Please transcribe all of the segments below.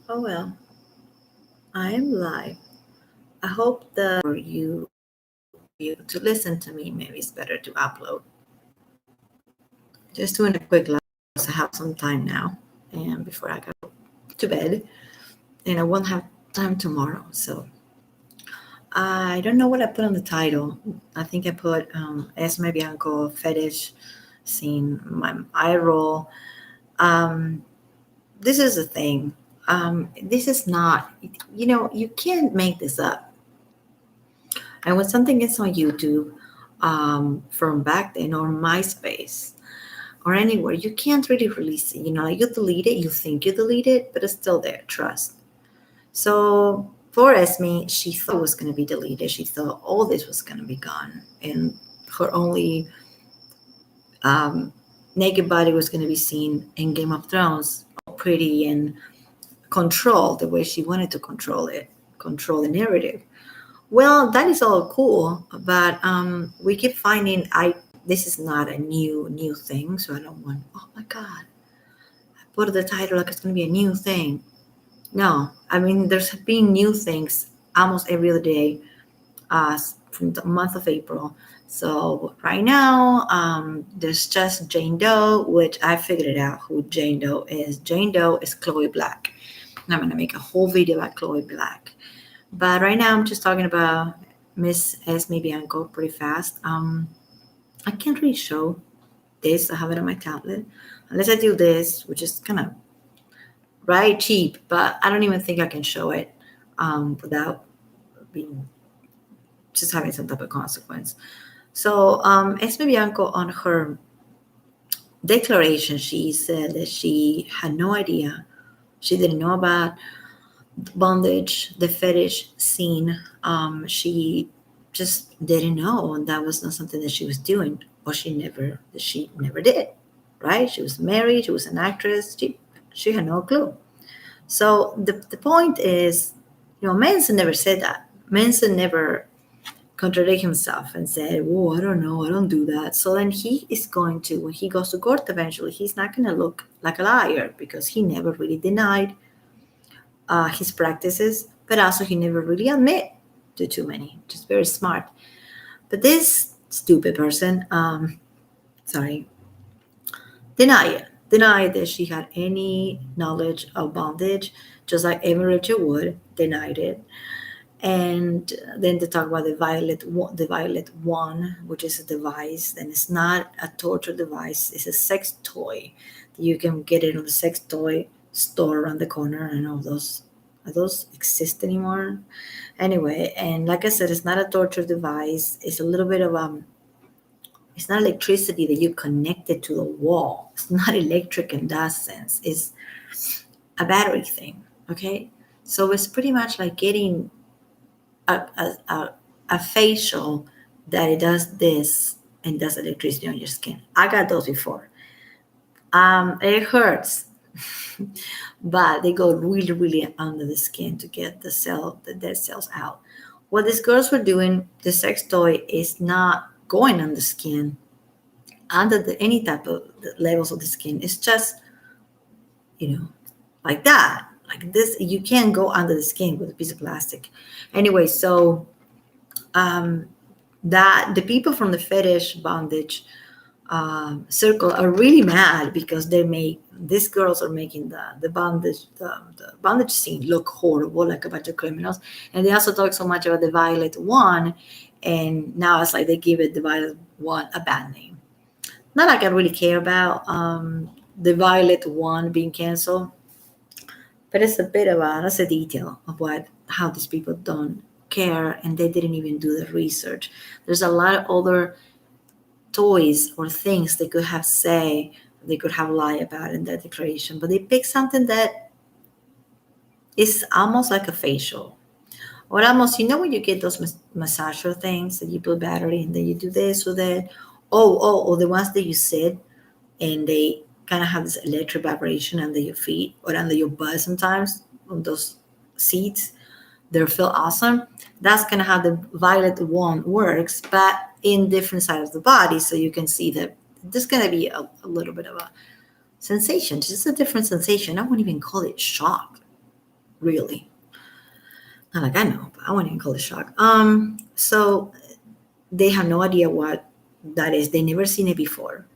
Oh well, I am live. I hope the for you to listen to me, maybe it's better to upload. Just doing a quick live because I have some time now and before I go to bed, and I won't have time tomorrow. So I don't know what I put on the title. I think I put as maybe uncle fetish scene my eye roll. Um, this is the thing. This is not, you can't make this up. And when something is on YouTube from back then or MySpace or anywhere, you can't really release it. Like you delete it, you think you delete it, but it's still there, trust. So for Esme, she thought it was going to be deleted. She thought all this was going to be gone. And her only um, naked body was going to be seen in Game of Thrones, all pretty and controlled the way she wanted to control it, control the narrative. Well, that is all cool, but we keep finding I this is not a new thing, so I don't want. Oh my God, I put the title like it's going to be a new thing. No, I mean there's been new things almost every other day from the month of April. So right now, there's just Jane Doe, which I figured it out who Jane Doe is. Jane Doe is Chloe Black. And I'm gonna make a whole video about Chloe Black. But right now, I'm just talking about Miss Esme Bianco pretty fast. I can't really show this. I have it on my tablet. Unless I do this, which is kind of right cheap, but I don't even think I can show it without being just having some type of consequence. So, Esme Bianco on her declaration, she said that she had no idea. She didn't know about bondage, the fetish scene. She just didn't know, and that was not something that she was doing, or she never did. Right? She was married. She was an actress. She had no clue. So the point is, Manson never said that. Manson never contradict himself and said, "Oh, I don't know, I don't do that." So then he is going to, when he goes to court eventually, he's not going to look like a liar because he never really denied his practices, but also he never really admit to too many. Just very smart. But this stupid person, sorry, denied that she had any knowledge of bondage, just like Amy Richard Wood denied it. And then they talk about the violet one, which is a device. And it's not a torture device; it's a sex toy. You can get it on the sex toy store around the corner. I don't know if those exist anymore. Anyway, and like I said, it's not a torture device. It's a little bit of it's not electricity that you connect it to the wall. It's not electric in that sense. It's a battery thing. Okay, so it's pretty much like getting a facial that it does this and does electricity on your skin. I got those before. It hurts, but they go really, really under the skin to get the dead cells out. What these girls were doing, the sex toy is not going on the skin under any type of the levels of the skin. It's just, you know, like that, like this. You can't go under the skin with a piece of plastic. Anyway, so um, that the people from the fetish bondage circle are really mad because these girls are making the bondage scene look horrible, like a bunch of criminals. And they also talk so much about the violet one, and now it's like they give it the violet one a bad name. Not like I really care about the violet one being canceled, but it's a bit of that's a detail of what how these people don't care, and they didn't even do the research. There's a lot of other toys or things they could have say, they could have lie about in that declaration, but they pick something that is almost like a facial, or almost, when you get those massager things that you put battery and then you do this or that. Or the ones that you sit and they kind of have this electric vibration under your feet or under your butt sometimes on those seats. They feel awesome. That's kind of how the violet one works, but in different sides of the body. So you can see that there's going to be a little bit of a sensation, just a different sensation. I wouldn't even call it shock. really. Not like I know, but I wouldn't even call it shock. So they have no idea what that is. They never seen it before.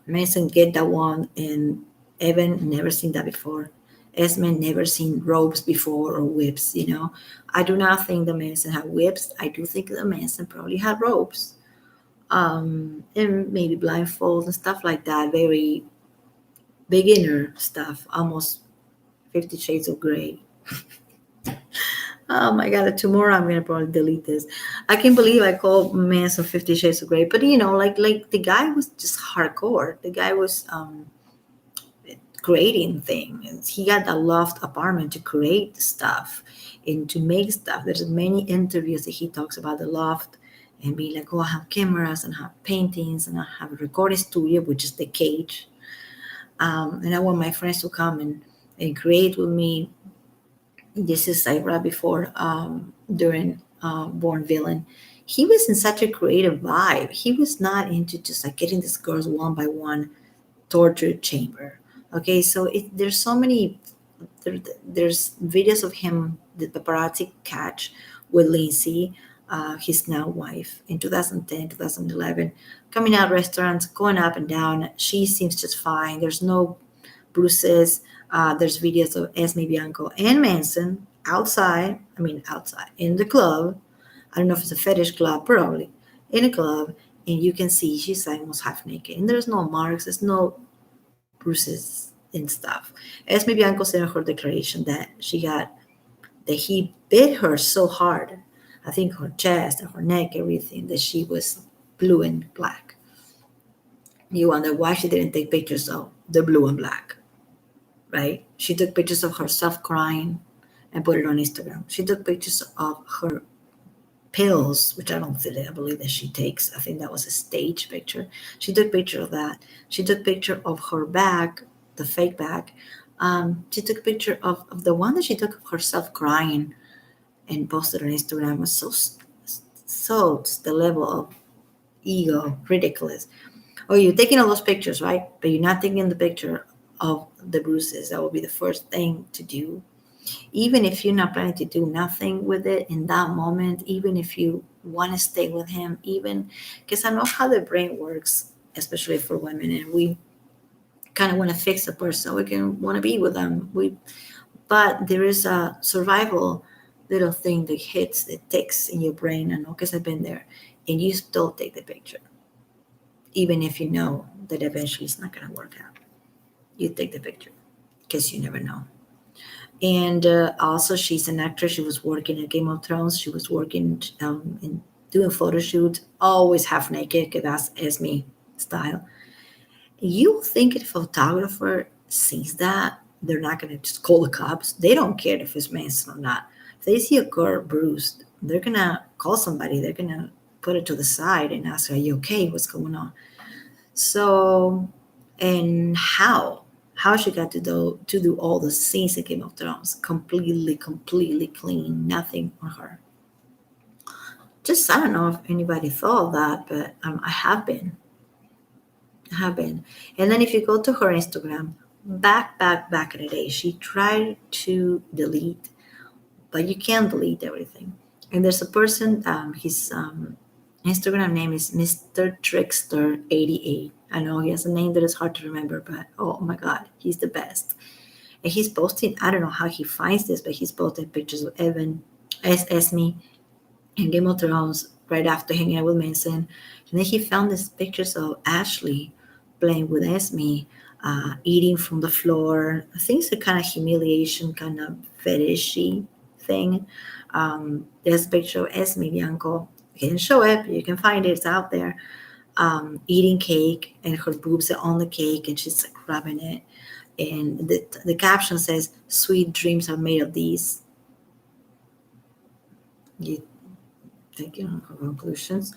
Mason get that one, and Evan never seen that before. Esme never seen ropes before or whips. I do not think the Manson had whips. I do think the Manson probably had ropes, and maybe blindfolds and stuff like that. Very beginner stuff, almost 50 Shades of Grey. Oh my God, tomorrow I'm gonna probably delete this. I can't believe I called Manson 50 Shades of Grey, but like the guy was just hardcore. The guy was creating things. He got a loft apartment to create stuff and to make stuff. There's many interviews that he talks about the loft and being like, oh, I have cameras and I have paintings and I have a recording studio, which is the cage. And I want my friends to come and create with me. This is like right before during Born Villain. He was in such a creative vibe. He was not into just like getting these girls one by one torture chamber. Okay, so there's so many. There's videos of him, the paparazzi catch with Lindsay, his now wife, in 2010, 2011, coming out restaurants, going up and down. She seems just fine. There's no bruises. There's videos of Esme Bianco and Manson outside. I mean, outside in the club. I don't know if it's a fetish club, probably in a club, and you can see she's almost half naked, and there's no marks. There's no bruises and stuff. Esme Bianco said in her declaration that he bit her so hard, I think her chest and her neck, everything, that she was blue and black. You wonder why she didn't take pictures of the blue and black, right? She took pictures of herself crying and put it on Instagram. She took pictures of her pills, which I believe that she takes. I think that was a stage picture. She took picture of that. She took picture of her bag, the fake bag. She took a picture of the one that she took of herself crying and posted on Instagram. Was so just the level of ego, ridiculous. Oh, you're taking all those pictures, right? But you're not taking the picture of the bruises. That would be the first thing to do. Even if you're not planning to do nothing with it in that moment, even if you want to stay with him, even because I know how the brain works, especially for women, and we kind of want to fix a person. We can want to be with them. But there is a survival little thing that hits, that ticks in your brain. I know because I've been there, and you still take the picture, even if you know that eventually it's not going to work out. You take the picture because you never know. And also, she's an actress. She was working in Game of Thrones. She was working in doing photo shoots, always half naked, because that's Esme style. You think if a photographer sees that, they're not going to just call the cops. They don't care if it's Manson or not. If they see a girl bruised, they're going to call somebody. They're going to put it to the side and ask, are you okay? What's going on? So, and how she got to do all the scenes in Game of Thrones completely clean, nothing on her. Just I don't know if anybody thought of that, but I have been. And then if you go to her Instagram, back in the day, she tried to delete, but you can't delete everything. And there's a person, his Instagram name is Mr. Trickster 88. I know he has a name that is hard to remember, but oh my God, he's the best. And he's posting, I don't know how he finds this, but he's posting pictures of Evan, Esme, and Game of Thrones right after hanging out with Manson. And then he found these pictures of Ashley playing with Esme, eating from the floor. I think it's a kind of humiliation, kind of fetishy thing. There's a picture of Esme Bianco. I can show it, but you can find it. It's out there. Eating cake, and her boobs are on the cake, and she's like rubbing it. And the caption says, "Sweet dreams are made of these." You take your own conclusions.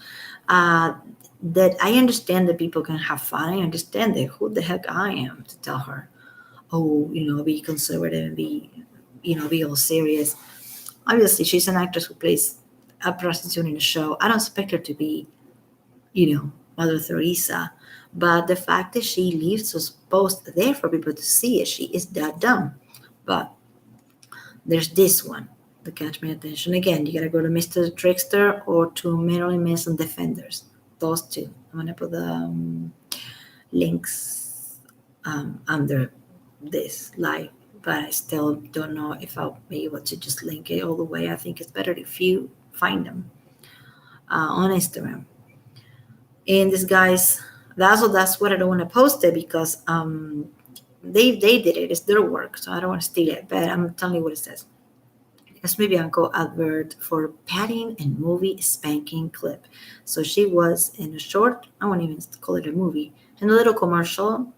Uh, that I understand that people can have fun. I understand that. Who the heck I am to tell her, oh, be conservative and be all serious. Obviously, she's an actress who plays a prostitute in a show. I don't expect her to be, Mother Teresa. But the fact that she leaves us posts there for people to see it, she is that dumb. But There's this one that catch my attention. Again, you gotta go to Mr. Trickster or to Marilyn Manson Defenders. Those two. I'm gonna put the links under this live, but I still don't know if I'll be able to just link it all the way. I think it's better if you find them on Instagram. And this guy's that's what I don't want to post it because they did it. It's their work, so I don't want to steal it. But I'm telling you what it says. It's maybe Uncle advert for padding and movie spanking clip. So she was in a short, I won't even call it a movie, in a little commercial,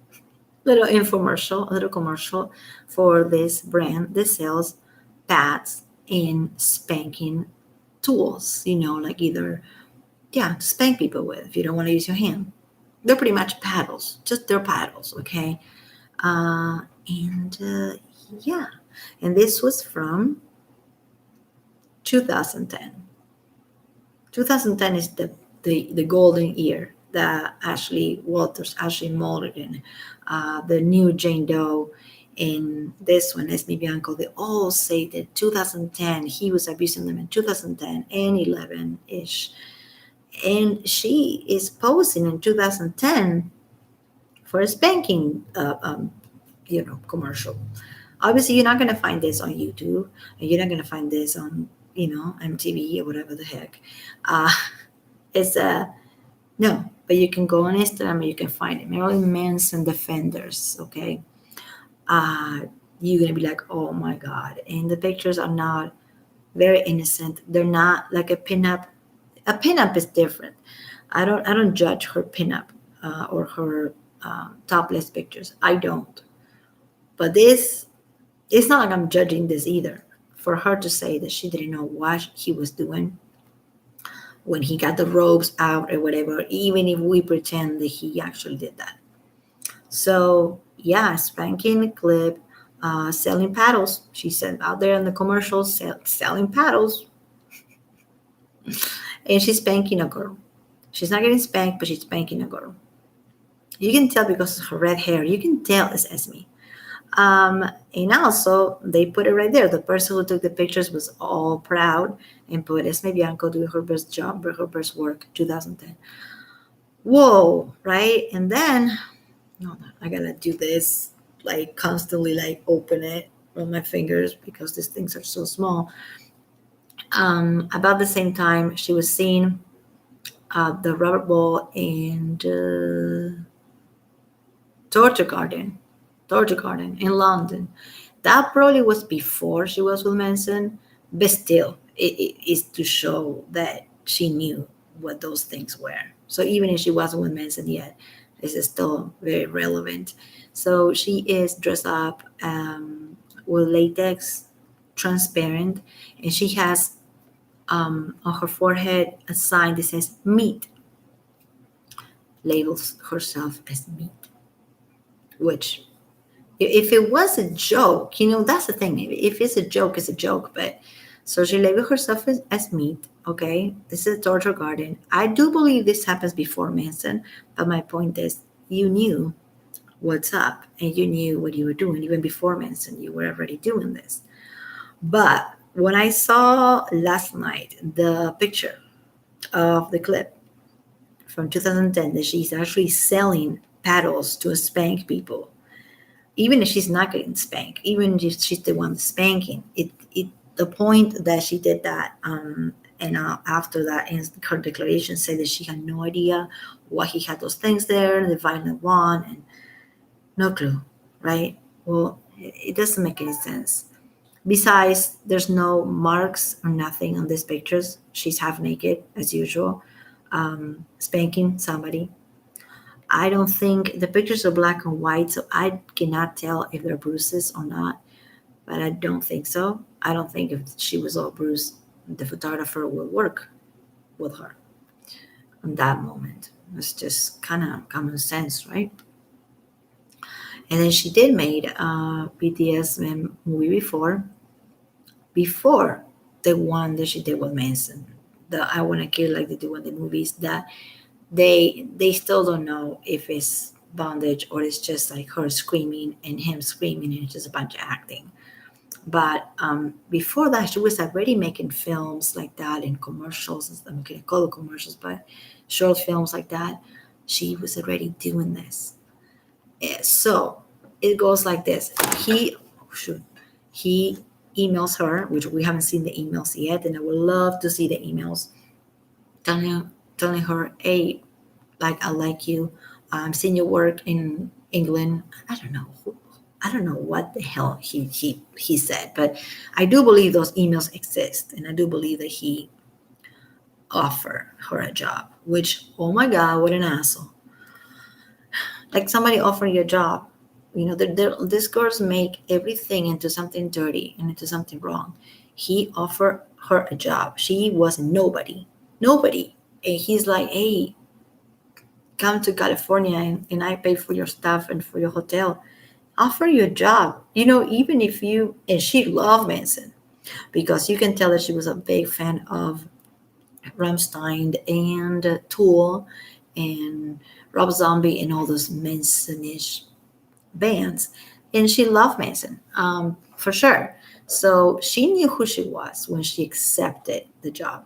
little infomercial, a little commercial for this brand that sells pads and spanking tools, like either, yeah, to spank people with if you don't want to use your hand. They're pretty much paddles, just they're paddles, okay? And yeah, and this was from 2010. 2010 is the golden year that Ashley Walters, Ashley Mulligan, the new Jane Doe, and this one, Esme Bianco, they all say that 2010, he was abusing them in 2010 and 11-ish. And she is posing in 2010 for a spanking, commercial. Obviously, you're not going to find this on YouTube, and you're not going to find this on, MTV or whatever the heck. Uh, it's no, but you can go on Instagram and you can find it. Marilyn Manson Defenders, okay? Uh, you're going to be like, oh my God. And the pictures are not very innocent. They're not like a pinup. A pinup is different. I don't judge her pinup or her topless pictures. I don't. But this, it's not like I'm judging this either. For her to say that she didn't know what he was doing when he got the robes out or whatever, even if we pretend that he actually did that. So yeah, spanking clip, selling paddles. She said out there in the commercials, selling paddles, and she's spanking a girl. She's not getting spanked, but she's spanking a girl. You can tell because of her red hair. You can tell it's Esme. And also, they put it right there. The person who took the pictures was all proud and put Esme Bianco doing her best job, her best work, 2010. Whoa, right? And then, no, I gotta do this, like constantly, like open it on my fingers because these things are so small. About the same time, she was seen the Robert Ball and Torture Garden, Torture Garden in London. That probably was before she was with Manson, but still, it is to show that she knew what those things were. So even if she wasn't with Manson yet, this is still very relevant. So she is dressed up with latex, transparent, and she has on her forehead a sign that says meat, labels herself as meat, which if it was a joke, that's the thing. If it's a joke, it's a joke. But so she labeled herself as meat. Okay, this is a torture garden. I do believe this happens before Manson, but my point is, you knew what's up and you knew what you were doing even before Manson. You were already doing this. But when I saw last night the picture of the clip from 2010 that she's actually selling paddles to spank people, even if she's not getting spanked, even if she's the one spanking, it the point that she did that, and after that, in her declaration said that she had no idea why he had those things there, the violent one, and no clue, right? Well, it doesn't make any sense. Besides, there's no marks or nothing on these pictures. She's half naked as usual, spanking somebody. I don't think the pictures are black and white, so I cannot tell if they're bruises or not, but I don't think so. I don't think if she was all bruised, the photographer would work with her in that moment. It's just kind of common sense, right? And then she did made a BDSM movie before the one that she did with Manson. The I Wanna Kill Like They Do in the movies, that they still don't know if it's bondage or it's just like her screaming and him screaming and it's just a bunch of acting. But before that, she was already making films like that and commercials. I'm going to call it commercials, but short films like that. She was already doing this. So it goes like this. Shoot, he emails her, which we haven't seen the emails yet, and I would love to see the emails telling her, hey, like I like you. I'm seeing your work in England. I don't know. I don't know what the hell he said, but I do believe those emails exist, and I do believe that he offered her a job. Which, oh my God, what an asshole! Like somebody offering you a job. You know, these girls make everything into something dirty and into something wrong. He offered her a job. She was nobody, and he's like, hey, come to California and I pay for your stuff and for your hotel. Offer you a job. You know, even if you, and she loved Manson because you can tell that she was a big fan of Rammstein and Tool and Rob Zombie and all those Mansonish bands. And she loved Manson, for sure. So she knew who she was when she accepted the job.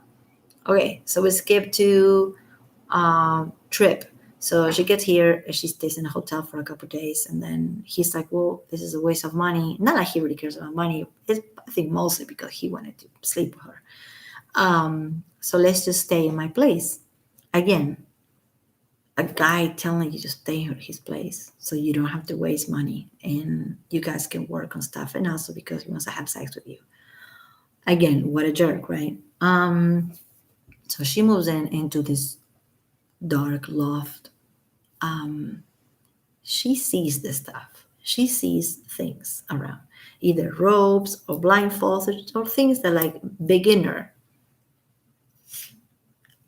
Okay, so we skip to trip. So she gets here and she stays in a hotel for a couple of days, and then he's like, "Well, this is a waste of money." Not that he really cares about money. It's, I think mostly because he wanted to sleep with her. So let's just stay in my place. Again, a guy telling you to stay at his place so you don't have to waste money and you guys can work on stuff, and also because he wants to have sex with you. Again, what a jerk, right? So she moves in into this dark loft. um, she sees the stuff. She sees things around, either ropes or blindfolds or things that like beginner.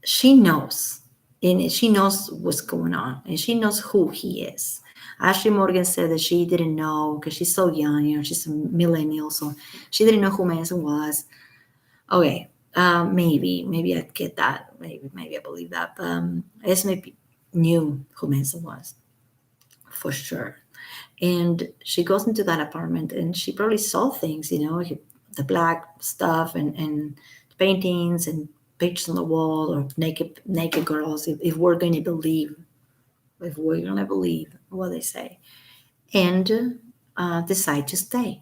She knows, and she knows what's going on, and she knows who he is. Ashley Morgan said that she didn't know because she's so young. You know, she's a millennial, so she didn't know who Manson was. Okay, maybe I get that. Maybe I believe that. But Esme knew who Manson was for sure. And she goes into that apartment and she probably saw things, you know, the black stuff and paintings and pictures on the wall or naked girls. If we're going to believe, if we're going to believe what they say, and decide to stay.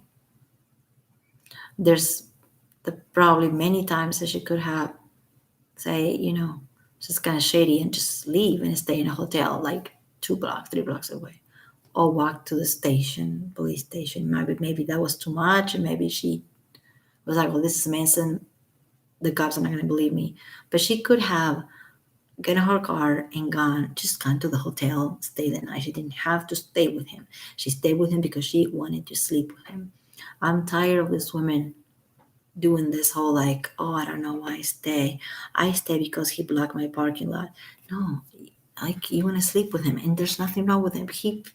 There's probably many times that she could have say, you know, just kind of shady and just leave and stay in a hotel like 2 blocks, 3 blocks away, or walk to the station, police station. Maybe that was too much, and maybe she was like, "Well, this is Manson. The cops are not going to believe me." But she could have get in her car and gone to the hotel, stay the night. She didn't have to stay with him. She stayed with him because she wanted to sleep with him. I'm tired of this woman doing this whole like, oh, I don't know why I stay. I stay because he blocked my parking lot. No, like you want to sleep with him, and there's nothing wrong with him. He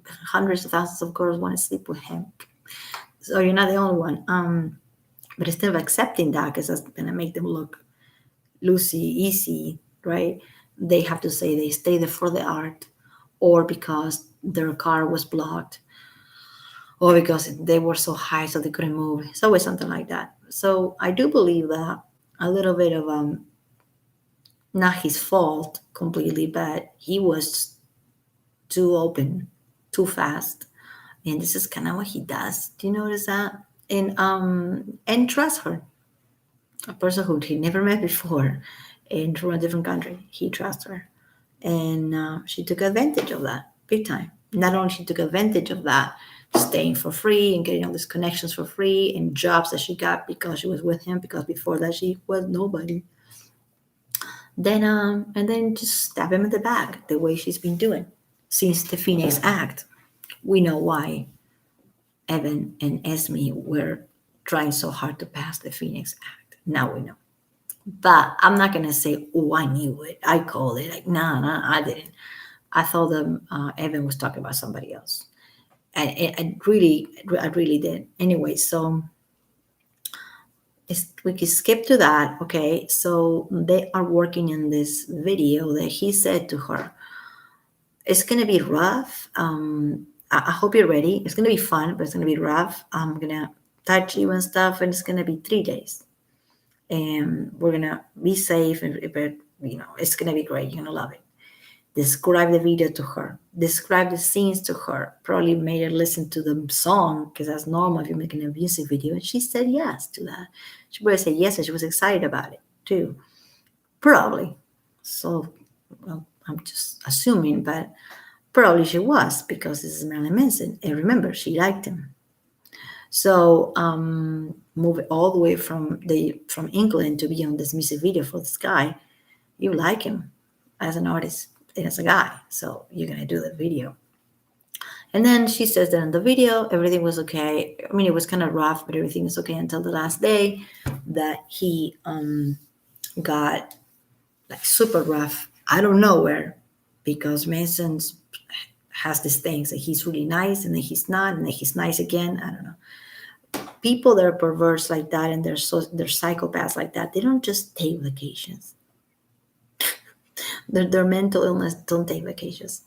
hundreds of thousands of girls want to sleep with him. So you're not the only one. But instead of accepting that, because that's gonna make them look loosey, easy, right? They have to say they stay there for the art, or because their car was blocked, or because they were so high so they couldn't move. It's always something like that. So I do believe that a little bit of not his fault completely, but he was too open, too fast, and this is kind of what he does. Do you notice that? And trust her, a person who he never met before, and from a different country. He trusts her, and she took advantage of that big time. Not only she took advantage of that, staying for free and getting all these connections for free and jobs that she got because she was with him. Because before that she was nobody. Then and then just stab him in the back the way she's been doing since the Phoenix Act. We know why Evan and Esme were trying so hard to pass the Phoenix Act. Now we know. But I'm not gonna say, "Oh, I knew it. I called it." Like, no, no, I didn't. I thought that Evan was talking about somebody else. I really did. Anyway, so we can skip to that. Okay, so they are working in this video that he said to her. It's gonna be rough. I hope you're ready. It's gonna be fun, but it's gonna be rough. I'm gonna touch you and stuff, and it's gonna be 3 days, and we're gonna be safe, and it's gonna be great. You're gonna love it. Describe the video to her. Describe the scenes to her. Probably made her listen to the song because that's normal if you're making a music video. And she said yes to that. She probably said yes, and she was excited about it too. Probably. So, well, I'm just assuming, but probably she was because this is Marilyn Manson. And remember, she liked him. So move all the way from England to be on this music video for this guy. You like him as an artist and as a guy, so you're gonna do the video. And then she says that in the video everything was okay. I mean, it was kind of rough, but everything was okay until the last day that he got like super rough out of nowhere, because Mason's has these things that he's really nice and then he's not, and then he's nice again. I don't know. People that are perverse like that and they're psychopaths like that, they don't just take vacations. Their mental illness don't take vacations.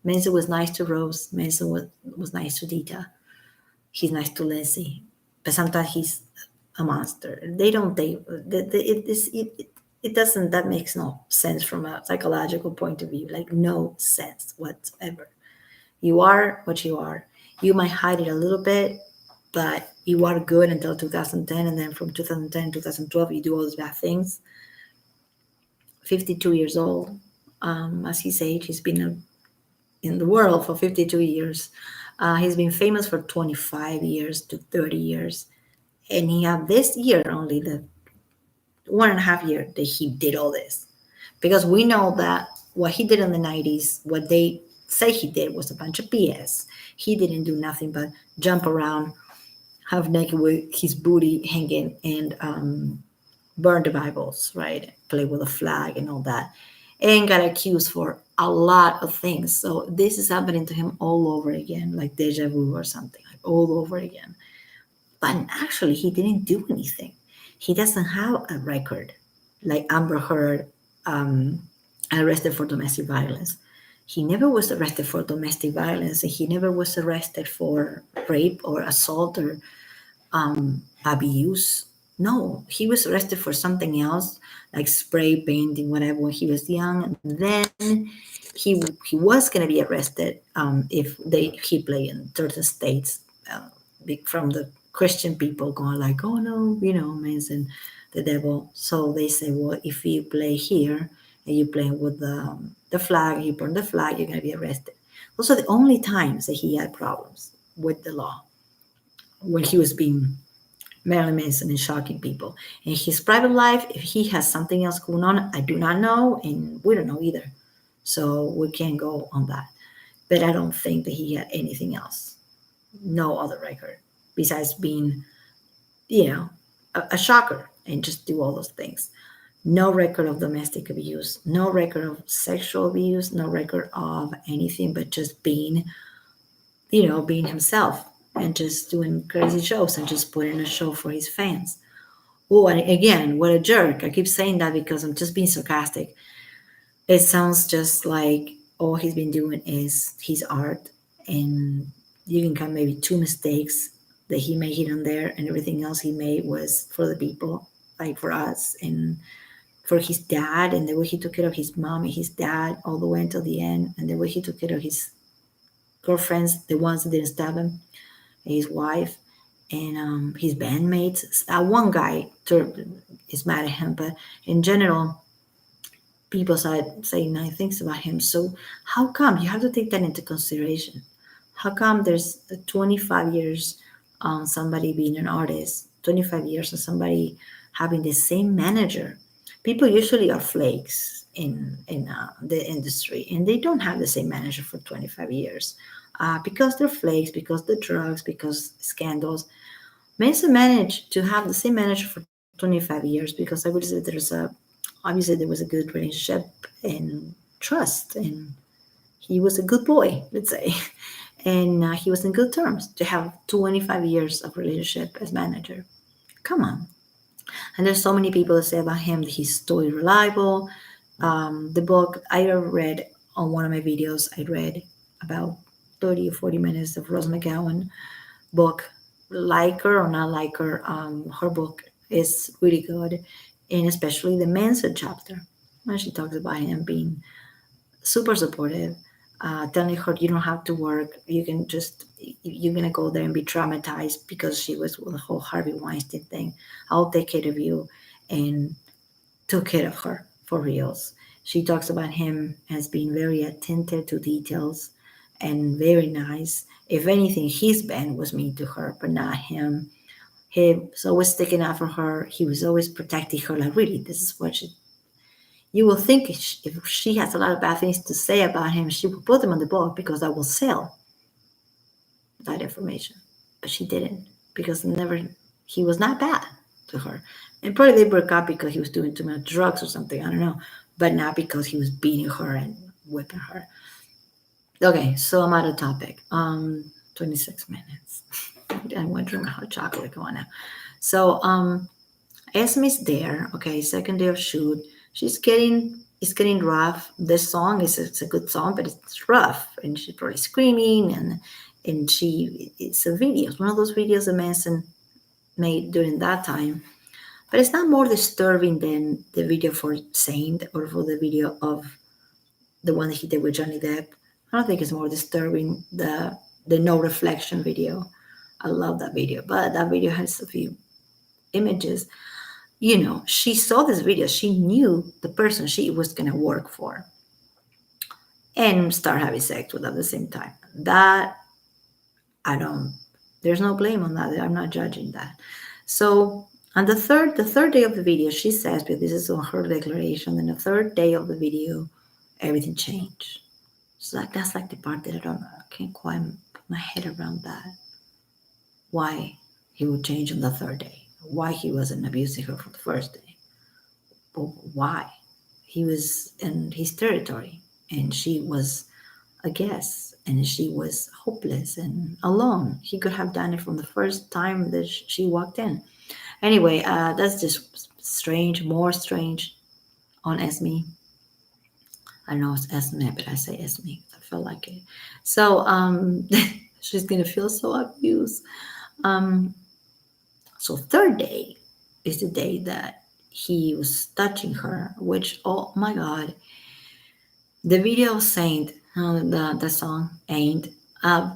Manson was nice to Rose. Manson was nice to Dita. He's nice to Lindsay. But sometimes he's a monster. They don't take it doesn't, that makes no sense from a psychological point of view. Like, no sense whatsoever. You are what you are. You might hide it a little bit, but you are good until 2010, and then from 2010 to 2012 you do all these bad things. 52 years old. As his age, he's been in the world for 52 years. He's been famous for 25 years to 30 years. And he had this year only, the 1.5 year that he did all this. Because we know that what he did in the 90s, what they say he did was a bunch of BS. He didn't do nothing but jump around, half naked with his booty hanging, and burn the Bibles, right? Play with a flag and all that. And got accused for a lot of things. So this is happening to him all over again, like deja vu or something, like all over again. But actually, he didn't do anything. He doesn't have a record like Amber Heard, arrested for domestic violence. He never was arrested for domestic violence, and he never was arrested for rape or assault or abuse. No, he was arrested for something else, like spray painting, whatever, when he was young. And then he was going to be arrested if he played in certain states, from the Christian people going like, oh no, Manson, the devil. So they say, well, if you play here and you play with the flag, and you burn the flag, you're going to be arrested. Those are the only times that he had problems with the law, when he was being Marilyn Manson and shocking people. In his private life, if he has something else going on, I do not know, and we don't know either. So we can't go on that. But I don't think that he had anything else. No other record besides being, a shocker and just do all those things. No record of domestic abuse, no record of sexual abuse, no record of anything but just being himself, and just doing crazy shows and just putting a show for his fans. Oh, and again, what a jerk. I keep saying that because I'm just being sarcastic. It sounds just like all he's been doing is his art, and you can count maybe 2 mistakes that he made here and there, and everything else he made was for the people, like for us, and for his dad, and the way he took care of his mom and his dad all the way until the end, and the way he took care of his girlfriends, the ones that didn't stab him, his wife, and his bandmates. One guy is mad at him, but in general, people say nice things about him. So how come you have to take that into consideration? How come there's 25 years on somebody being an artist, 25 years on somebody having the same manager? People usually are flakes in the industry, and they don't have the same manager for 25 years. Because they're flakes, because the drugs, because scandals. Manson managed to have the same manager for 25 years because I would say obviously there was a good relationship and trust, and he was a good boy, let's say, and he was in good terms to have 25 years of relationship as manager. Come on. And there's so many people that say about him that he's totally reliable. The book I read on one of my videos, I read about 30 or 40 minutes of Rose McGowan book, like her or not like her, her book is really good, and especially the Manson chapter, when she talks about him being super supportive, telling her you don't have to work, you can just, you're gonna go there and be traumatized because she was with the whole Harvey Weinstein thing. I'll take care of you, and took care of her for reals. She talks about him as being very attentive to details and very nice. If anything, his band was mean to her, but not him. He was always sticking out for her. He was always protecting her. Like, really, this is what she. You will think if she has a lot of bad things to say about him, she will put them on the book because that will sell that information. But she didn't, because never, he was not bad to her. And probably they broke up because he was doing too much drugs or something. I don't know, but not because he was beating her and whipping her. Okay, so I'm out of topic. 26 minutes. I went through my hot chocolate. Come on now. So Esme's there. Okay, second day of shoot. It's getting rough. This song is, it's a good song, but it's rough, and she's probably screaming, and it's a video. It's one of those videos that Manson made during that time, but it's not more disturbing than the video for Saint or for the video of the one that he did with Johnny Depp. I don't think it's more disturbing the no reflection video. I love that video, but that video has a few images. You know, she saw this video. She knew the person she was gonna work for and start having sex with at the same time. That I don't. There's no blame on that. I'm not judging that. So on the third day of the video, she says, but this is on her declaration. And the third day of the video, everything changed. So that's like the part that I can't quite put my head around that. Why he would change on the third day? Why he wasn't abusing her for the first day? But why? He was in his territory, and she was a guest, and she was hopeless and alone. He could have done it from the first time that she walked in. Anyway, that's just strange, more strange on Esme. I know it's Esme, but I say Esme. I feel like it. So she's gonna feel so abused. Um, so third day is the day that he was touching her, which, oh my God, the video Saint, the song Ain't, uh,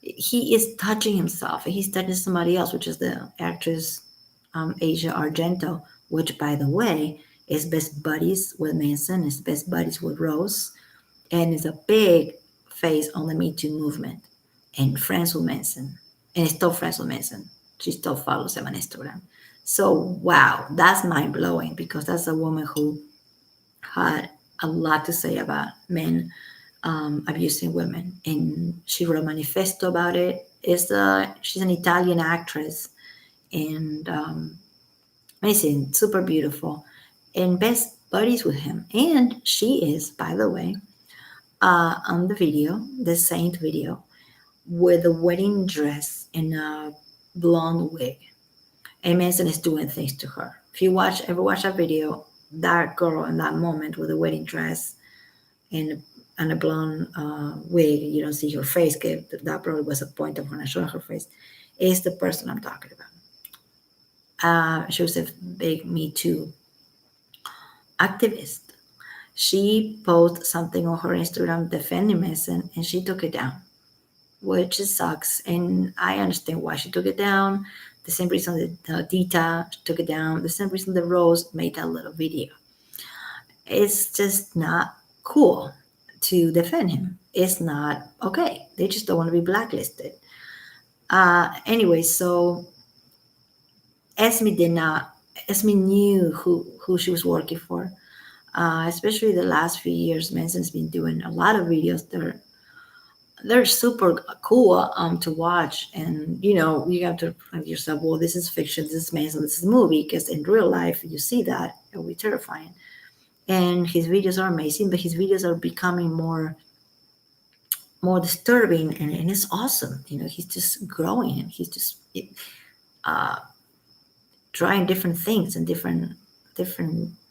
he is touching himself. He's touching somebody else, which is the actress Asia Argento, which, by the way, is best buddies with Manson, is best buddies with Rose, and is a big face on the Me Too movement, and friends with Manson, and is still friends with Manson. She still follows him on Instagram. So, wow, that's mind blowing, because that's a woman who had a lot to say about men abusing women, and she wrote a manifesto about it. She's an Italian actress, and amazing, super beautiful, and best buddies with him. And she is, by the way, on the video, the Saint video, with a wedding dress and a blonde wig. And Manson is doing things to her. If you ever watch that video, that girl in that moment with a wedding dress and a blonde wig, you don't see her face. That probably was a point of when I showed her face. Is the person I'm talking about. She was a big Me Too activist. She posted something on her Instagram defending Manson, and she took it down, which sucks. And I understand why she took it down. The same reason that Dita took it down. The same reason that Rose made that little video. It's just not cool to defend him. It's not okay. They just don't want to be blacklisted. Anyway, so Esme did not. Esme knew who she was working for. Especially the last few years, Manson's been doing a lot of videos. They're super cool to watch, and you have to find yourself, well, this is fiction, this is Manson, this is a movie, because in real life you see that it will be terrifying. And his videos are amazing, but his videos are becoming more disturbing, and it's awesome. He's just growing, and he's just uh, trying different things and different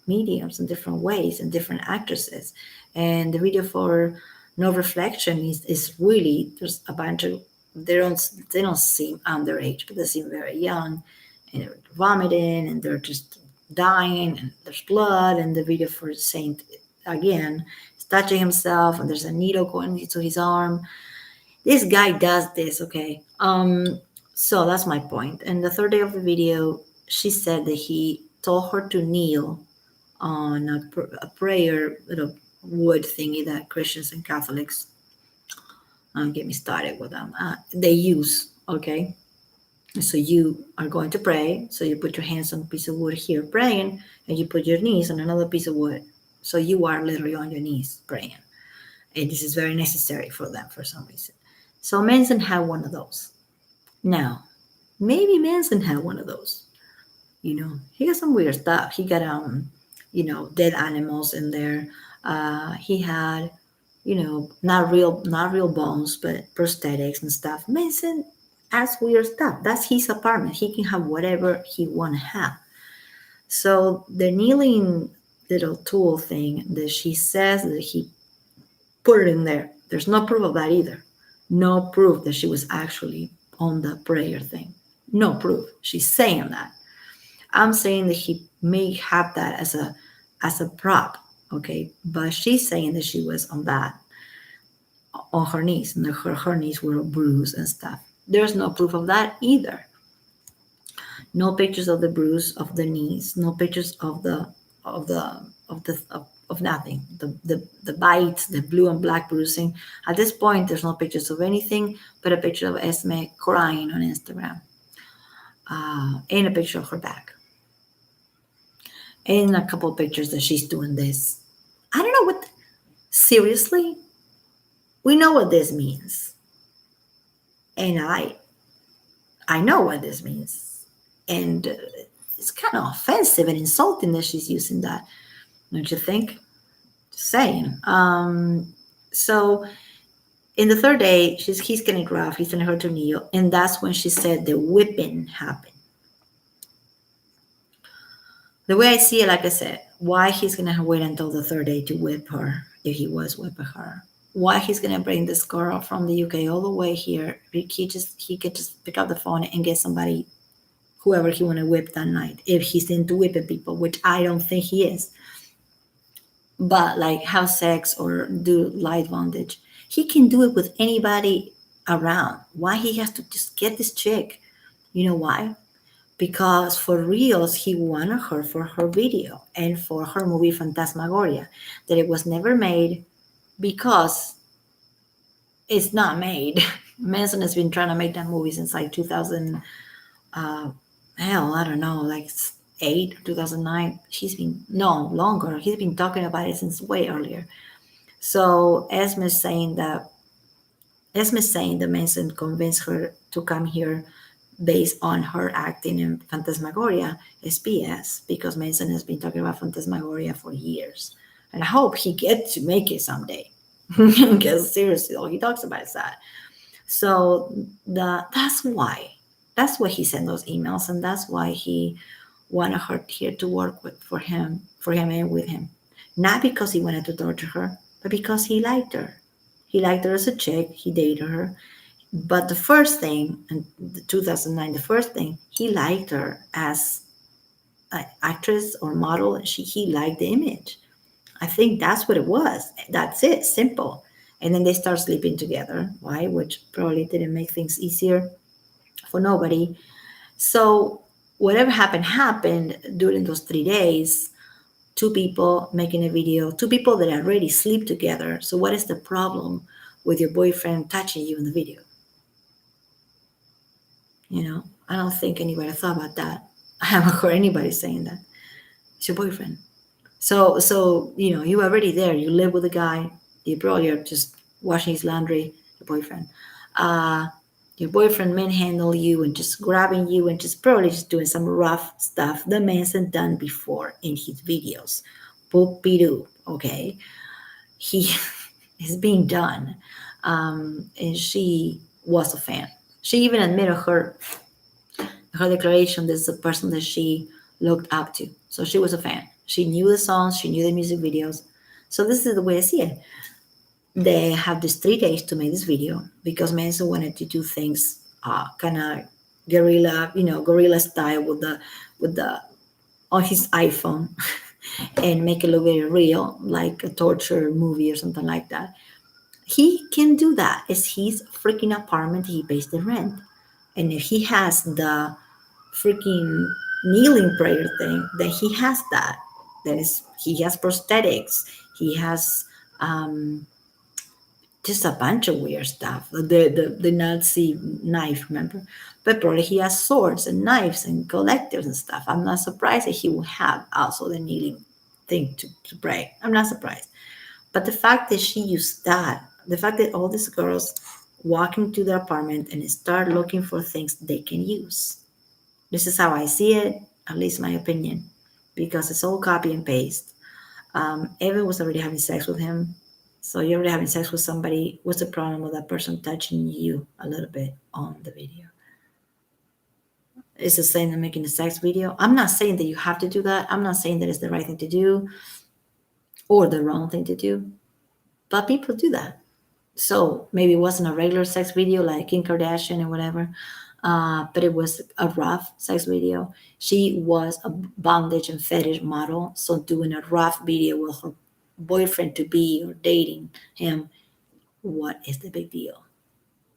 mediums and different ways and different actresses. And the video for No Reflection is really, there's a bunch of they don't seem underage, but they seem very young, and they're vomiting and they're just dying, and there's blood, and the video for Saint again is touching himself, and there's a needle going into his arm. This guy does this, okay? So that's my point. And the third day of the video, she said that he told her to kneel on a prayer little wood thingy that Christians and Catholics, don't get me started with them, they use, okay? So you are going to pray. So you put your hands on a piece of wood here praying, and you put your knees on another piece of wood. So you are literally on your knees praying. And this is very necessary for them for some reason. So Manson had one of those. Now, maybe Manson had one of those. He got some weird stuff. He got dead animals in there. He had, not real bones, but prosthetics and stuff. Manson has weird stuff. That's his apartment. He can have whatever he want to have. So the kneeling little tool thing that she says that he put it in there, there's no proof of that either. No proof that she was actually on the prayer thing. No proof. She's saying that. I'm saying that he may have that as a prop, okay? But she's saying that she was on that, on her knees, and her knees were bruised and stuff. There's no proof of that either. No pictures of the bruise of the knees. No pictures of nothing. The bites, the blue and black bruising. At this point, there's no pictures of anything but a picture of Esme crying on Instagram, and a picture of her back, and a couple of pictures that she's doing this. I don't know what. Seriously, we know what this means, and I know what this means, and it's kind of offensive and insulting that she's using that. Don't you think? Just saying. So in the third day, he's getting rough. He's telling her to kneel, and that's when she said the whipping happened. The way I see it, like I said, why he's gonna wait until the third day to whip her if he was whipping her? Why he's gonna bring this girl from the UK all the way here? He could just pick up the phone and get somebody, whoever he want to whip that night, if he's into whipping people, which I don't think he is. But like have sex or do light bondage, he can do it with anybody around. Why he has to just get this chick? You know why? Because for reals, he wanted her for her video and for her movie Phantasmagoria, that it was never made because it's not made. Manson has been trying to make that movie since like 2000, I don't know, like 8 or 2009. Longer. He's been talking about it since way earlier. So Esme's saying that Manson convinced her to come here based on her acting in Phantasmagoria is BS, because Manson has been talking about Phantasmagoria for years. And I hope he gets to make it someday. Because seriously, all he talks about is that. So that's why he sent those emails, and that's why he wanted her here to work for him and with him. Not because he wanted to torture her, but because he liked her. He liked her as a chick. He dated her. But the first thing, in 2009, the first thing, he liked her as an actress or model. He liked the image. I think that's what it was. That's it, simple. And then they start sleeping together. Why? Which probably didn't make things easier for nobody. So whatever happened during those 3 days. 2 people making a video, 2 people that already sleep together. So what is the problem with your boyfriend touching you in the video? I don't think anybody thought about that. I haven't heard anybody saying that. It's your boyfriend. So you're already there. You live with a guy. You probably are just washing his laundry, your boyfriend. Your boyfriend manhandle you and just grabbing you and just probably just doing some rough stuff that Manson done before in his videos. Boop-be-doo, okay? He is being done. And she was a fan. She even admitted her declaration, this is a person that she looked up to. So she was a fan. She knew the songs, she knew the music videos. So this is the way I see it. they have these 3 days to make this video because Manson wanted to do things kind of guerrilla, guerrilla style with the on his iPhone and make it look very real, like a torture movie or something like that. He can do that. It's his freaking apartment. He pays the rent, and if he has the freaking kneeling prayer thing, then he has that. Then he has prosthetics. He has just a bunch of weird stuff. The Nazi knife, remember? But probably he has swords and knives and collectives and stuff. I'm not surprised that he will have also the kneeling thing to pray. I'm not surprised. But the fact that she used that, the fact that all these girls walk into the apartment and start looking for things they can use. This is how I see it, at least my opinion, because it's all copy and paste. Evan was already having sex with him. So you're already having sex with somebody. What's the problem with that person touching you a little bit on the video? Is it saying they're making a sex video? I'm not saying that you have to do that. I'm not saying that it's the right thing to do or the wrong thing to do. But people do that. So maybe it wasn't a regular sex video like Kim Kardashian and whatever, but it was a rough sex video. She was a bondage and fetish model, so doing a rough video with her boyfriend to be or dating him, what is the big deal?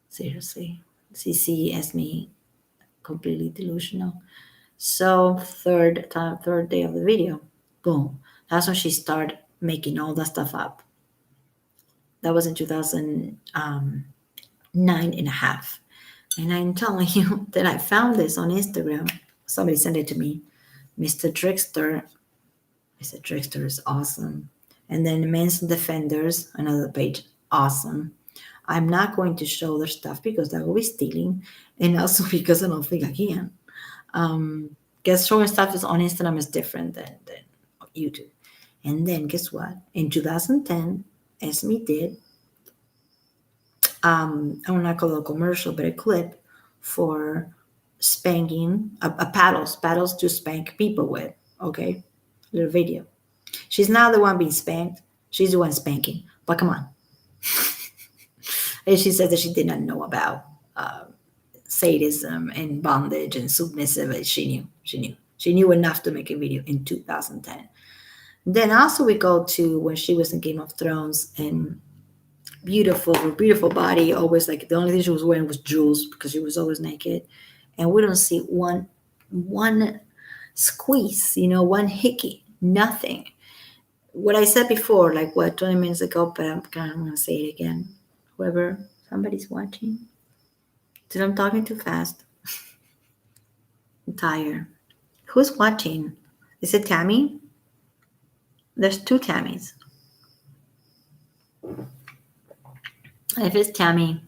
Seriously, CC as me completely delusional. So third day of the video, boom. That's when she started making all that stuff up. That was in 2009 and a half. And I'm telling you that I found this on Instagram. Somebody sent it to me. Mr. Trickster. Mr. Trickster is awesome. And then Manson Defenders, another page. Awesome. I'm not going to show their stuff because that will be stealing. And also because I don't think I can. Guess showing stuff is on Instagram is different than YouTube. And then guess what? In 2010, Esme did I will not call it a commercial, but a clip for spanking a paddles to spank people with. Okay, little video. She's not the one being spanked. She's the one spanking. But come on. And she said that she did not know about sadism and bondage and submissive. She knew. She knew. She knew enough to make a video in 2010. Then also we go to when she was in Game of Thrones and beautiful body. Always like the only thing she was wearing was jewels because she was always naked, and we don't see one squeeze, one hickey, nothing. What I said before, like what 20 minutes ago, but I'm gonna say it again. Whoever somebody's watching, did I'm talking too fast? I'm tired. Who's watching? Is it Tammy? There's two Tammys. If it's Tammy,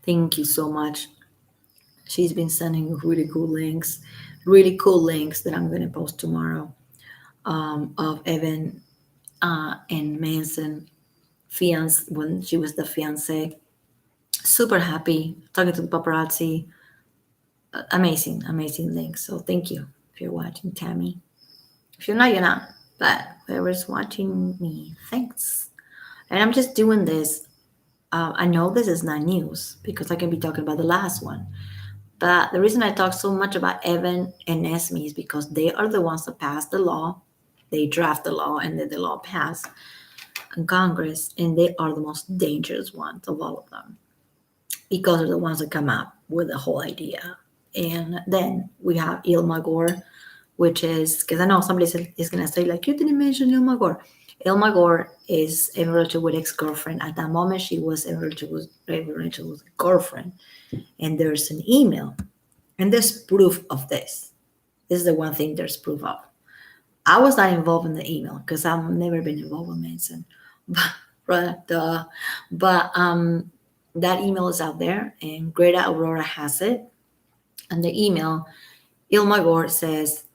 thank you so much. She's been sending really cool links that I'm going to post tomorrow of Evan and Manson fiance when she was the fiance. Super happy talking to the paparazzi. Amazing links. So thank you if you're watching, Tammy. If you're not, you're not. But whoever's watching me, thanks. And I'm just doing this. I know this is not news because I can be talking about the last one. But the reason I talk so much about Evan and Esme is because they are the ones that pass the law. They draft the law and then the law passed in Congress, and they are the most dangerous ones of all of them because they're the ones that come up with the whole idea. And then we have Ilma Gore, which is, because I know somebody is going to say, like, you didn't mention Ilma Gore. Ilma Gore is Evan Rachel Wood's ex-girlfriend. At that moment, she was Evan Rachel Wood's girlfriend. And there's an email, and there's proof of this. This is the one thing there's proof of. I was not involved in the email because I've never been involved with Manson. But that email is out there, and Greta Aurora has it. And the email, Ilma Gore says,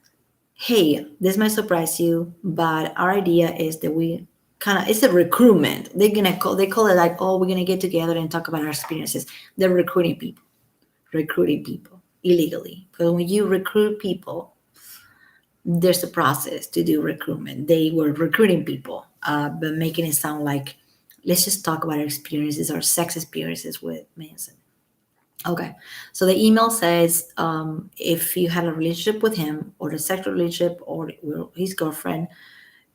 hey, this might surprise you, but our idea is that we it's a recruitment. They call it like, oh, we're gonna get together and talk about our experiences. They're recruiting people illegally. Because when you recruit people, there's a process to do recruitment. They were recruiting people, but making it sound like Let's just talk about our experiences, our sex experiences with Manson. Okay. So the email says, if you had a relationship with him or a sexual relationship or his girlfriend,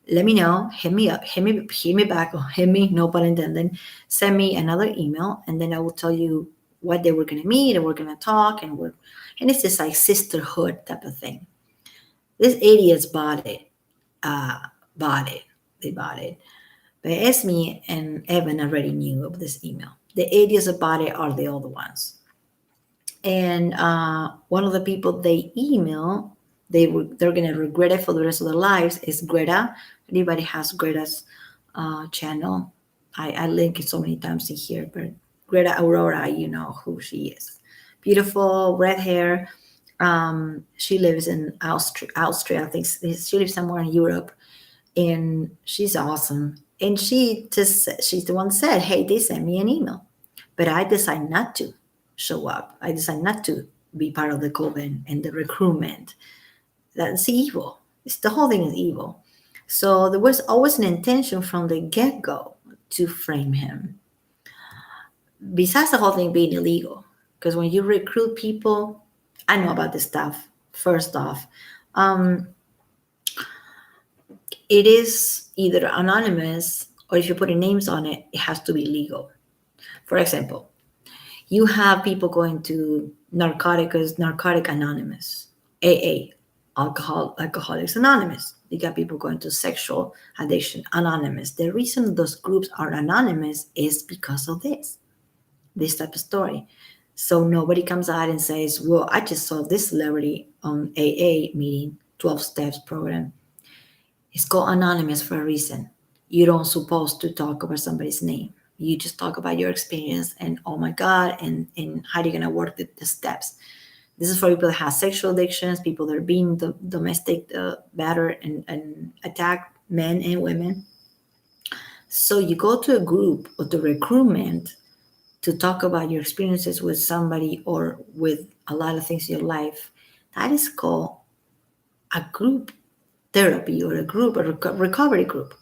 let me know. Hit me up. Hit me back. Or hit me. No pun intended. Send me another email, and then I will tell you what day we're gonna meet and we're gonna talk, and it's just like sisterhood type of thing. These idiots bought it. Uh, bought it. They bought it. But Esme and Evan already knew of this email. The idiots about it are the other ones. And one of the people they email, they're gonna regret it for the rest of their lives is Greta. Anybody has Greta's channel? I link it so many times in here, but Greta Aurora, you know who she is. Beautiful red hair. She lives in Austria. Austria, I think she lives somewhere in Europe, and she's awesome. And she's the one that said, "Hey, they sent me an email, but I decided not to show up. I decided not to be part of the coven and the recruitment. That's evil. The whole thing is evil." So there was always an intention from the get go to frame him. Besides the whole thing being illegal, because when you recruit people, I know about this stuff. First off, um, it is either anonymous or if you're putting names on it, it has to be legal. For example, you have people going to Narcotic Anonymous, AA, Alcoholics Anonymous. You got people going to Sexual Addiction Anonymous. The reason those groups are anonymous is because of this type of story. So nobody comes out and says, well, I just saw this celebrity on AA meeting, 12 steps program. It's called anonymous for a reason. You don't supposed to talk about somebody's name. You just talk about your experience and oh my God, and how you're gonna work the steps. This is for people that have sexual addictions, people that are being domestic battered and attacked, men and women. So you go to a group or to recruitment to talk about your experiences with somebody or with a lot of things in your life. That is called a group therapy or a group, a recovery group.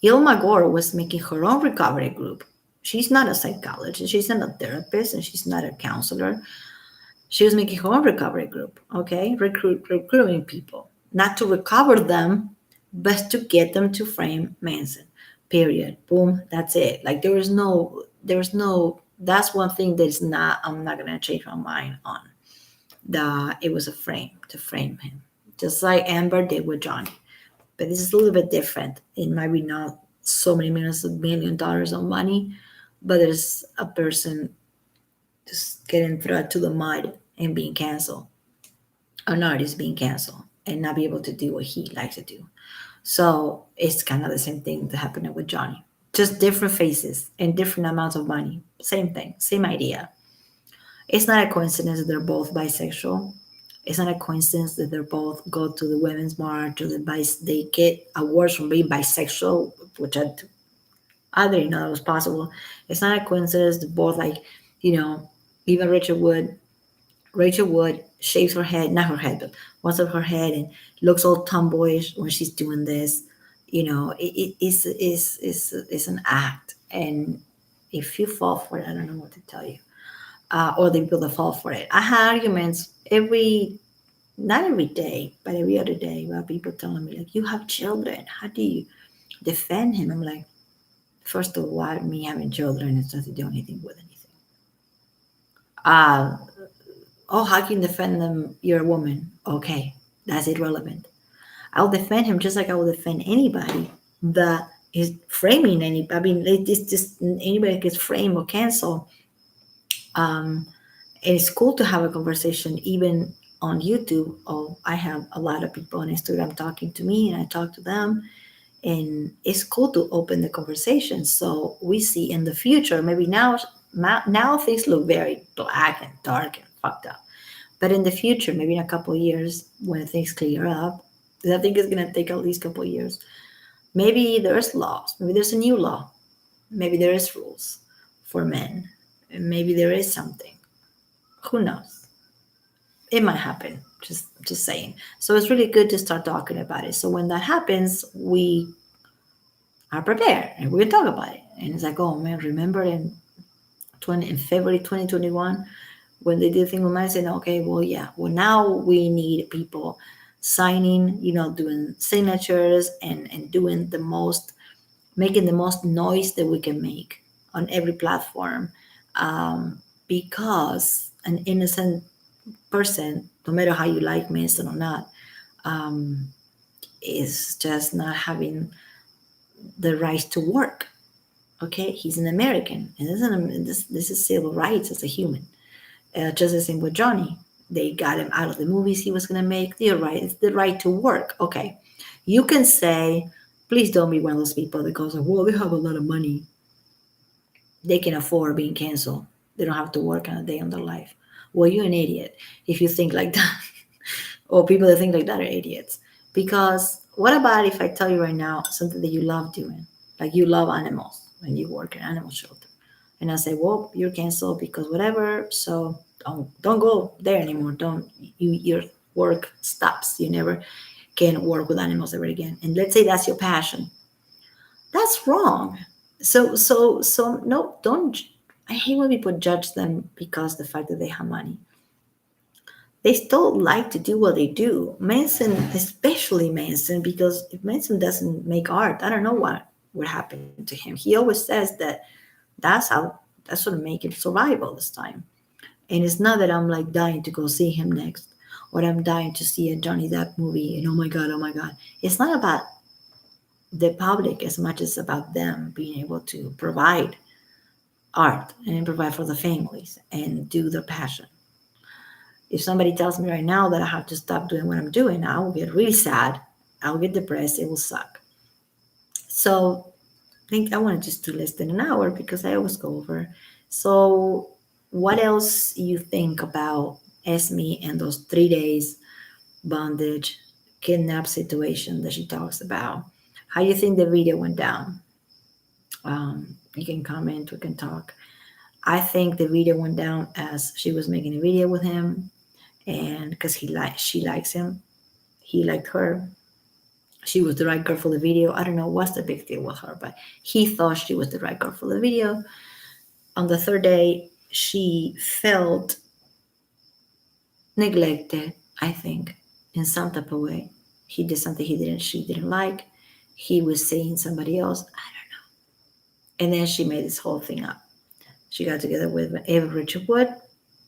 Ilma Gore was making her own recovery group. She's not a psychologist, she's not a therapist, and she's not a counselor. She was making her own recovery group, okay? Recruiting people, not to recover them, but to get them to frame Manson. Period. Boom. That's it. Like that's one thing that is not, I'm not gonna change my mind on. It was a frame to frame him. Just like Amber did with Johnny. But this is a little bit different. It might be not so many million dollars of money, but there's a person just getting thrown to the mud and being canceled. An artist being canceled and not be able to do what he likes to do. So it's kind of the same thing that happened with Johnny. Just different faces and different amounts of money. Same thing, same idea. It's not a coincidence that they're both bisexual. It's not a coincidence that they both go to the women's march or they get awards from being bisexual, which I didn't know that was possible. It's not a coincidence that both you know, even Rachel Wood shaves her head, not her head, but one of her head and looks all tomboyish when she's doing this. You know, it's an act. And if you fall for it, I don't know what to tell you. Or the people that fall for it. I had arguments not every day, but every other day about people telling me, like, you have children. How do you defend him? I'm like, first of all, me having children, it doesn't do anything with anything. Uh, oh, how can you defend them? You're a woman. Okay, that's irrelevant. I'll defend him just like I will defend anybody that is framing any. I mean, it's just anybody gets framed or canceled. Um, it's cool to have a conversation, even on YouTube. Oh, I have a lot of people on Instagram talking to me, and I talk to them, and it's cool to open the conversation. So we see in the future, maybe now things look very black and dark and fucked up. But in the future, maybe in a couple of years, when things clear up, because I think it's gonna take at least a couple of years. Maybe there's laws. Maybe there's a new law. Maybe there is rules for men. And maybe there is something. Who knows? It might happen. Just saying. So it's really good to start talking about it. So when that happens, we are prepared and we can talk about it. And it's like, oh man, remember in February 2021 when they did the thing with Manson? Okay, well, yeah, well, now we need people signing, doing signatures and doing making the most noise that we can make on every platform, because an innocent person, no matter how you like Manson or not, um, is just not having the right to work. Okay, he's an American, and this is civil rights as a human. Just the same with Johnny. They got him out of the movies he was going to make. The right, it's the right to work. Okay, you can say, please don't be one of those people that goes, well, they have a lot of money, they can afford being canceled. They don't have to work on a day in their life. Well, you're an idiot if you think like that. Or people that think like that are idiots. Because what about if I tell you right now something that you love doing? Like you love animals when you work in an animal shelter. And I say, well, you're canceled because whatever. So don't go there anymore. Don't your work stops. You never can work with animals ever again. And let's say that's your passion. That's wrong. So no, don't. I hate when people judge them because the fact that they have money. They still like to do what they do. Manson, especially Manson, because if Manson doesn't make art, I don't know what would happen to him. He always says that that's what make him survive all this time. And it's not that I'm like dying to go see him next, or I'm dying to see a Johnny Depp movie. And oh my god, oh my god, it's not about the public as much as about them being able to provide art and provide for the families and do their passion. If somebody tells me right now that I have to stop doing what I'm doing, I will get really sad. I'll get depressed. It will suck. So I think I wanted just to less than an hour because I always go over. So what else you think about Esme and those 3 days bondage kidnap situation that she talks about? How do you think the video went down? You can comment, we can talk. I think the video went down as she was making a video with him, and because she likes him, he liked her. She was the right girl for the video. I don't know what's the big deal with her, but he thought she was the right girl for the video. On the third day, she felt neglected, I think, in some type of way. He did something she didn't like. He was seeing somebody else. I don't know. And then she made this whole thing up. She got together with Ava Richard Wood,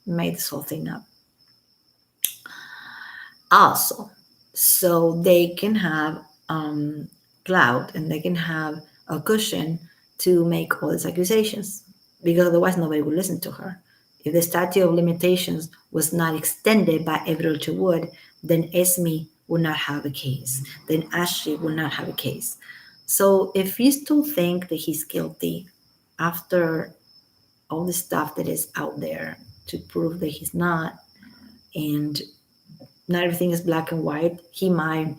made this whole thing up. Also, so they can have clout and they can have a cushion to make all these accusations, because otherwise nobody would listen to her. If the statute of limitations was not extended by Everett Wood, then Esme would not have a case. Then Ashley would not have a case. So if you still think that he's guilty after all the stuff that is out there to prove that he's not, and not everything is black and white, he might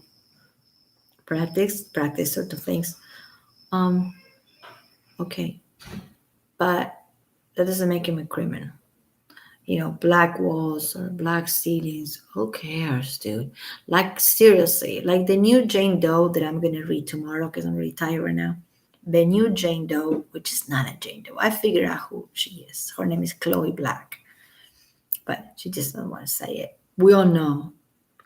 practice certain things. Um, okay, but that doesn't make him a criminal. Black walls or black ceilings. Who cares, dude? Like seriously, like the new Jane Doe that I'm gonna read tomorrow because I'm really tired right now. The new Jane Doe, which is not a Jane Doe. I figured out who she is. Her name is Chloe Black, but she just doesn't want to say it. We all know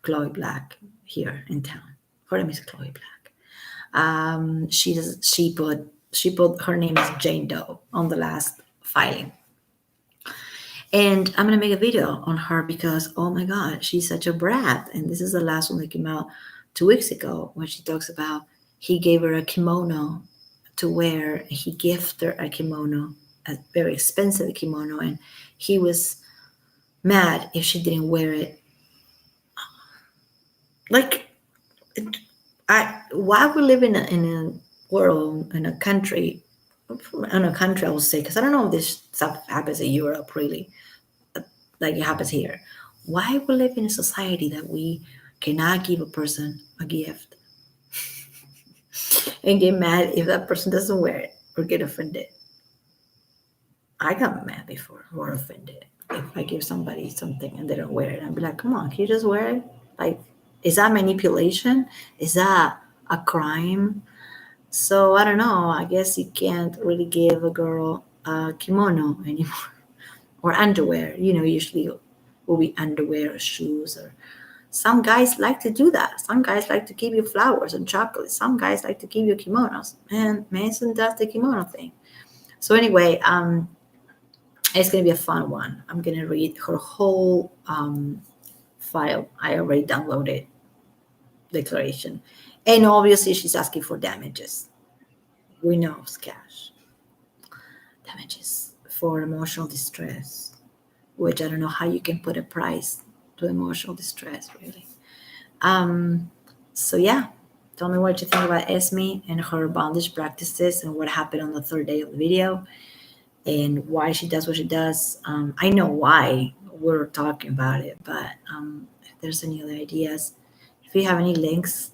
Chloe Black here in town. Her name is Chloe Black. She put her name is Jane Doe on the last filing. And I'm gonna make a video on her because oh my god, she's such a brat. And this is the last one that came out 2 weeks ago when she talks about he gave her a kimono to wear. He gifted her a kimono, a very expensive kimono, and he was mad if she didn't wear it. Like, why we live in a world, in a country, I will say, because I don't know if this stuff happens in Europe really, like it happens here. Why we live in a society that we cannot give a person a gift and get mad if that person doesn't wear it or get offended? I got mad before or offended if I give somebody something and they don't wear it. I'd be like, come on, can you just wear it? Like, is that manipulation? Is that a crime? So I don't know. I guess you can't really give a girl a kimono anymore or underwear. Usually will be underwear or shoes, or some guys like to do that. Some guys like to give you flowers and chocolates. Some guys like to give you kimonos. And Manson does the kimono thing. So anyway, it's gonna be a fun one. I'm gonna read her whole file. I already downloaded declaration, and obviously she's asking for damages. We know it's cash damages for emotional distress, which I don't know how you can put a price to emotional distress, really. Um, so yeah, tell me what you think about Esme and her bondage practices and what happened on the third day of the video and why she does what she does. I know why we're talking about it, but if there's any other ideas, if you have any links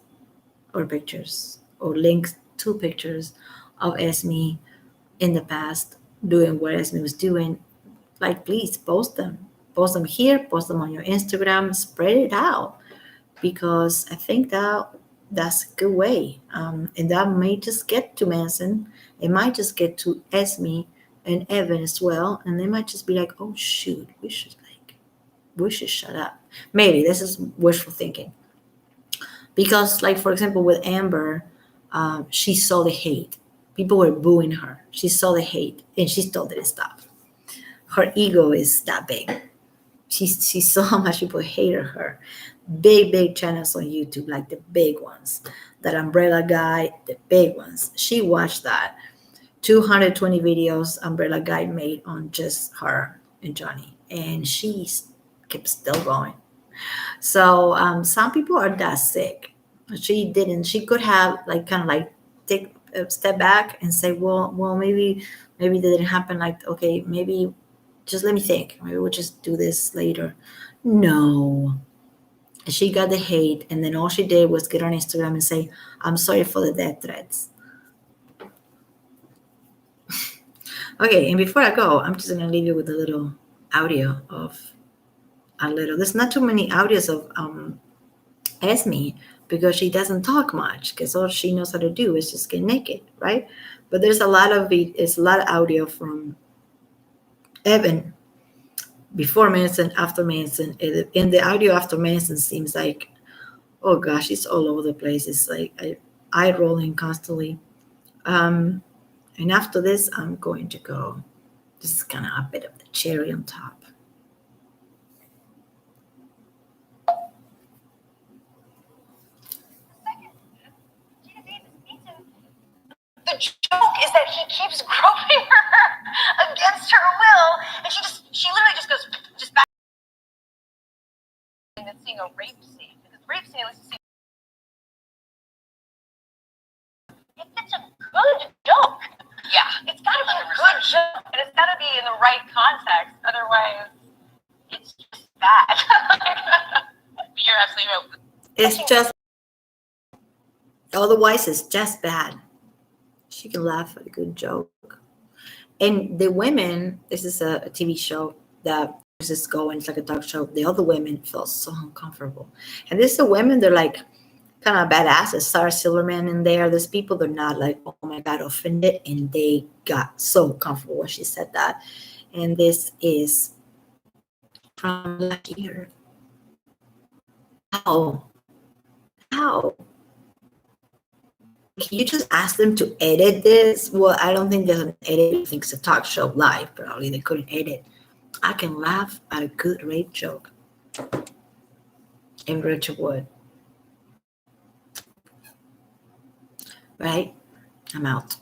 or pictures or links to pictures of Esme in the past doing what Esme was doing, like please post them. Post them here, post them on your Instagram, spread it out because I think that's a good way. And that may just get to Manson. It might just get to Esme and Evan as well. And they might just be like, oh shoot, we should shut up. Maybe this is wishful thinking. Because like for example with Amber, she saw the hate. People were booing her. She saw the hate and she still didn't stop. Her ego is that big. She saw how much people hated her. Big channels on YouTube, like the big ones. That Umbrella Guy, the big ones. She watched that. 220 videos Umbrella Guy made on just her and Johnny. And she kept still going. So some people are that sick. She didn't. She could have like kind of like take a step back and say, well, maybe that didn't happen. Like, okay, maybe just let me think. Maybe we'll just do this later. No, she got the hate, and then all she did was get on Instagram and say, "I'm sorry for the death threats." Okay, and before I go, I'm just gonna leave you with a little audio of a little. There's not too many audios of Esme because she doesn't talk much because all she knows how to do is just get naked, right? But there's a lot of it. It's a lot of audio from Evan before Manson, after Manson, and the audio after Manson seems like, oh gosh, it's all over the place. It's like eye rolling constantly. Um, and after this, I'm going to go. This is kind of a bit of the cherry on top. The joke is that he keeps groping her against her will, and she literally just goes just back and seeing a rape scene. Because rape scene, let's see. If it's a good joke, yeah, it's got to be a good joke, and it's got to be in the right context. Otherwise, it's just bad. You're absolutely right. It's just, otherwise, it's just bad. She can laugh at a good joke. And the women, this is a TV show that is going, it's like a talk show. The other women feel so uncomfortable. And this is the women, they're like kind of badasses. Sarah Silverman in there. There's people that are not like, oh my God, offended. And they got so comfortable when she said that. And this is from last year. How? How? Can you just ask them to edit this? Well, I don't think there's an edit. I think it's a talk show live. Probably they couldn't edit. I can laugh at a good rape joke. And Richard would. Right? I'm out.